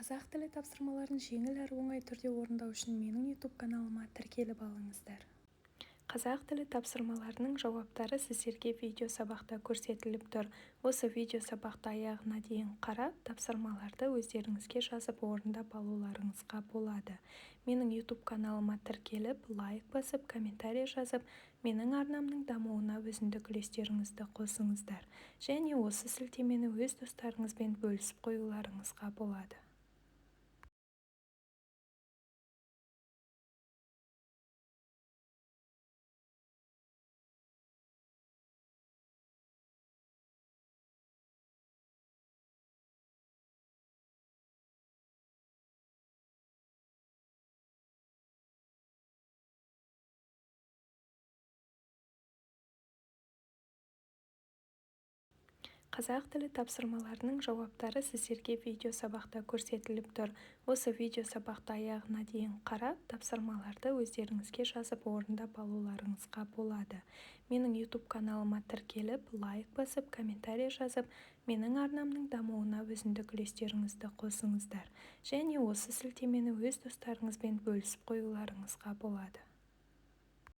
қазақ тілі тапсырмаларын жеңіл әрі оңай түрде орындау үшін менің YouTube каналыма тіркеліп алыңыздар. Қазақ тілі тапсырмаларының жауаптары сіздерге видеосабақта көрсетіліп тұр. Осы видеосабақты аяғына дейін қарап, тапсырмаларды өздеріңізге жазып орындап алуларыңызға болады. Менің YouTube каналыма тіркеліп, лайк басып, комментарий жазып, менің арнамның дамуына өзіндік үлестеріңізді қосыңыздар. Және осы сілтемені өз достарыңызбен бөлісіп қоюларыңызға болады. Қазақ тілі тапсырмаларының жауаптары сіздерге видеосабақта көрсетіліп тұр. Осы видеосабақты аяғына дейін қарап, тапсырмаларды өздеріңізге жазып орындап алуларыңызға болады. Менің YouTube каналыма тіркеліп, лайк басып, комментарий жазып, менің арнамның дамуына өзіндік үлестеріңізді қосыңыздар. Және осы сілтемені өз достарыңызбен бөлісіп қоюларыңызға болады.